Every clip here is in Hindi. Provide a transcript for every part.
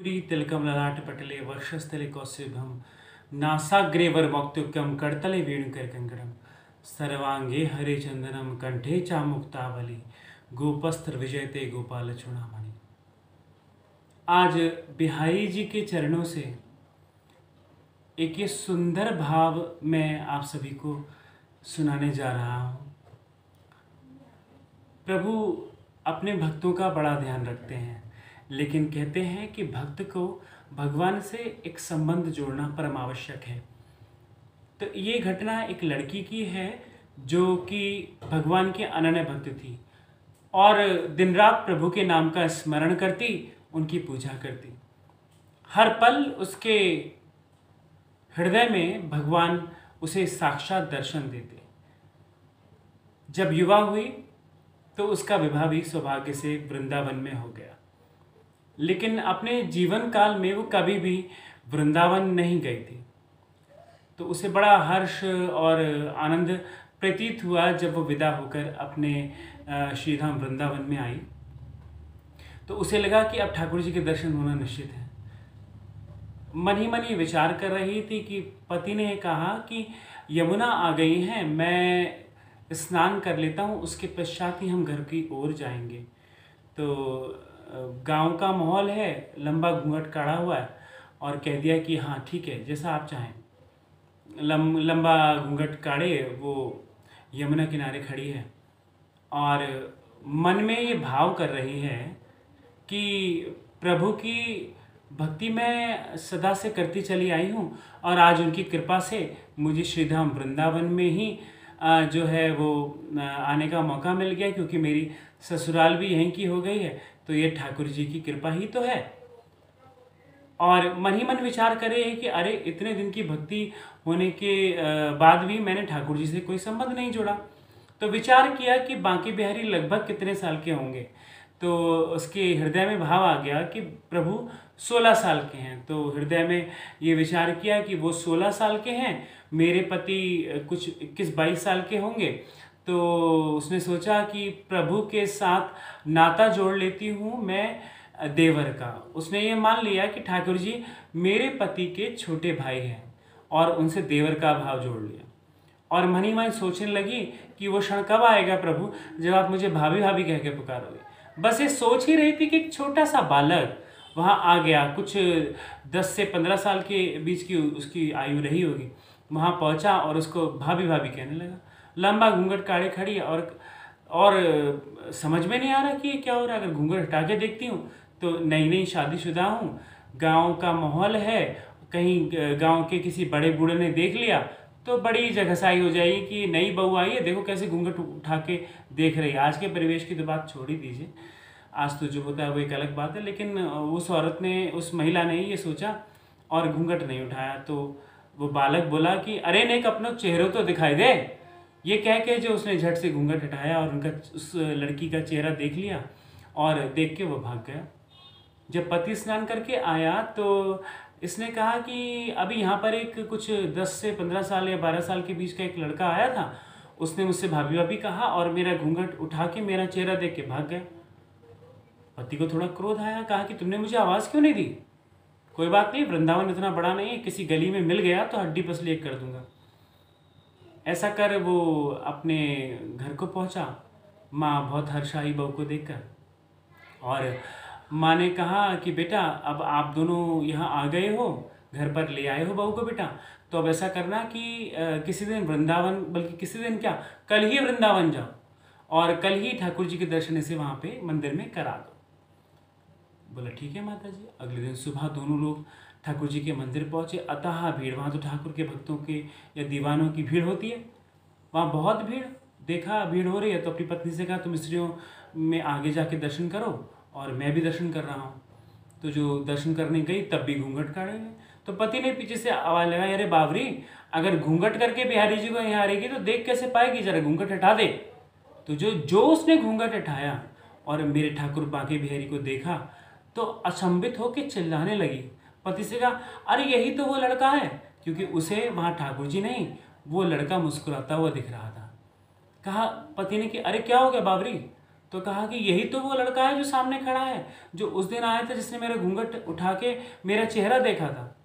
तिलकम ललाटपटले वर्षस्थले कौस्तुभम नासाग्रे वरमौक्तिकम करतले वेणुकैर्कङ्कणम सर्वांगे हरे चंदनम कंठे चामुक्तावली गोपस्त्र विजयते गोपाल चूड़ामणि। आज बिहारी जी के चरणों से एक ये सुंदर भाव मैं आप सभी को सुनाने जा रहा हूँ। प्रभु अपने भक्तों का बड़ा ध्यान रखते हैं, लेकिन कहते हैं कि भक्त को भगवान से एक संबंध जोड़ना परम आवश्यक है। तो ये घटना एक लड़की की है जो कि भगवान की अनन्य भक्त थी और दिन रात प्रभु के नाम का स्मरण करती, उनकी पूजा करती। हर पल उसके हृदय में भगवान उसे साक्षात दर्शन देते। जब युवा हुई तो उसका विवाह भी सौभाग्य से वृंदावन में हो गया, लेकिन अपने जीवन काल में वो कभी भी वृंदावन नहीं गई थी। तो उसे बड़ा हर्ष और आनंद प्रतीत हुआ जब वो विदा होकर अपने श्रीधाम वृंदावन में आई। तो उसे लगा कि अब ठाकुर जी के दर्शन होना निश्चित है। मन ही मन ये विचार कर रही थी कि पति ने कहा कि यमुना आ गई है, मैं स्नान कर लेता हूँ, उसके पश्चात ही हम घर की ओर जाएंगे। तो गांव का माहौल है, लंबा घूंघट काढ़ा हुआ है और कह दिया कि हाँ ठीक है, जैसा आप चाहें। लंबा घूंघट काढ़े वो यमुना किनारे खड़ी है और मन में ये भाव कर रही है कि प्रभु की भक्ति मैं सदा से करती चली आई हूँ और आज उनकी कृपा से मुझे श्रीधाम वृंदावन में ही जो है वो आने का मौका मिल गया, क्योंकि मेरी ससुराल भी यहीं की हो गई है। तो ये ठाकुर जी की कृपा ही तो है। और मन ही मन विचार करे कि अरे इतने दिन की भक्ति होने के बाद भी मैंने ठाकुर जी से कोई संबंध नहीं जोड़ा। तो विचार किया कि बांके बिहारी लगभग कितने साल के होंगे। तो उसके हृदय में भाव आ गया कि प्रभु 16 साल के हैं। तो हृदय में ये विचार किया कि वो 16 साल के हैं, मेरे पति कुछ 21-22 साल के होंगे। तो उसने सोचा कि प्रभु के साथ नाता जोड़ लेती हूँ मैं देवर का। उसने ये मान लिया कि ठाकुर जी मेरे पति के छोटे भाई हैं और उनसे देवर का भाव जोड़ लिया। और मन ही मन सोचने लगी कि वो क्षण कब आएगा प्रभु जब आप मुझे भाभी भाभी कह के पुकारोगे। बस ये सोच ही रही थी कि एक छोटा सा बालक वहाँ आ गया, कुछ 10 से 15 साल के बीच की उसकी आयु रही होगी। वहाँ पहुँचा और उसको भाभी भाभी कहने लगा। लंबा घूंघट काढ़े खड़ी और समझ में नहीं आ रहा कि ये क्या हो रहा है। अगर घूंघट हटा के देखती हूँ तो नई नई शादीशुदा हूँ, गांव का माहौल है, कहीं गांव के किसी बड़े बूढ़े ने देख लिया तो बड़ी जगहसाई हो जाएगी कि नई बहू आई है, देखो कैसे घूंघट उठा के देख रही है। आज के परिवेश की तो बात छोड़ ही दीजिए, आज तो जो होता है वो एक अलग बात है। लेकिन उस औरत ने, उस महिला ने ये सोचा और घूंघट नहीं उठाया। तो वो बालक बोला कि अरे नेक अपना चेहरा तो दिखाई दे। ये कह के जो उसने झट से घूंघट हटाया और उनका उस लड़की का चेहरा देख लिया और देख के वो भाग गया। जब पति स्नान करके आया तो इसने कहा कि अभी यहाँ पर एक कुछ 10 से 15 साल या 12 साल के बीच का एक लड़का आया था, उसने मुझसे भाभी भाभी कहा और मेरा घूंघट उठा के मेरा चेहरा देख के भाग गया। पति को थोड़ा क्रोध आया, कहा कि तुमने मुझे आवाज़ क्यों नहीं दी। कोई बात नहीं, वृंदावन इतना बड़ा नहीं है, किसी गली में मिल गया तो हड्डी पसली एक कर दूंगा। ऐसा कर वो अपने घर को पहुंचा। माँ बहुत हर्षाई बहू को देखकर, और माँ ने कहा कि बेटा अब आप दोनों यहाँ आ गए हो, घर पर ले आए हो बहू को बेटा, तो अब ऐसा करना कि किसी दिन वृंदावन, बल्कि किसी दिन क्या, कल ही वृंदावन जाओ और कल ही ठाकुर जी के दर्शन से वहाँ पे मंदिर में करा दो। बोला ठीक है माता जी। अगले दिन सुबह दोनों लोग ठाकुर जी के मंदिर पहुँचे। अतः भीड़, वहाँ तो ठाकुर के भक्तों के या दीवानों की भीड़ होती है, वहाँ बहुत भीड़। देखा भीड़ हो रही है तो अपनी पत्नी से कहा तुम स्त्रियों में आगे जाके दर्शन करो और मैं भी दर्शन कर रहा हूँ। तो जो दर्शन करने गई तब भी घूंघट काढ़े हुए। तो पति ने पीछे से आवाज़ लगाई, अरे बावरी, अगर घूंघट करके बिहारी जी को यहाँ आ रहेगी तो देख कैसे पाएगी, जरा घूंघट हटा दे। तो जो उसने घूंघट हटाया और मेरे ठाकुर बांके बिहारी को देखा तो अचंभित होकर चिल्लाने लगी। पति से कहा अरे यही तो वो लड़का है, क्योंकि उसे वहाँ ठाकुर जी नहीं, वो लड़का मुस्कुराता हुआ दिख रहा था। कहा पति ने कि अरे क्या हो गया बाबरी, तो कहा कि यही तो वो लड़का है जो सामने खड़ा है, जो उस दिन आया था, जिसने मेरा घूंघट उठा के मेरा चेहरा देखा था।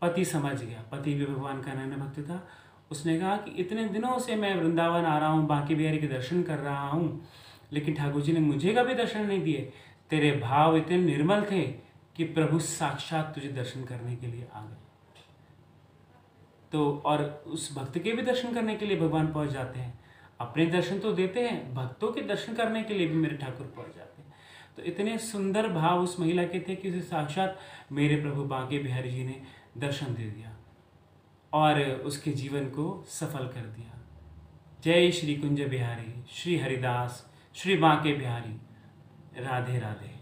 पति समझ गया, पति भी भगवान का अनन्य भक्त था। उसने कहा कि इतने दिनों से मैं वृंदावन आ रहा हूँ, बांके बिहारी के दर्शन कर रहा हूँ, लेकिन ठाकुर जी ने मुझे कभी दर्शन नहीं दिए। तेरे भाव इतने निर्मल थे कि प्रभु साक्षात तुझे दर्शन करने के लिए आ गए। तो और उस भक्त के भी दर्शन करने के लिए भगवान पहुंच जाते हैं। अपने दर्शन तो देते हैं, भक्तों के दर्शन करने के लिए भी मेरे ठाकुर पहुंच जाते हैं। तो इतने सुंदर भाव उस महिला के थे कि उसे साक्षात मेरे प्रभु बांके बिहारी जी ने दर्शन दे दिया और उसके जीवन को सफल कर दिया। जय श्री कुंज बिहारी, श्री हरिदास, श्री बांके बिहारी। राधे राधे।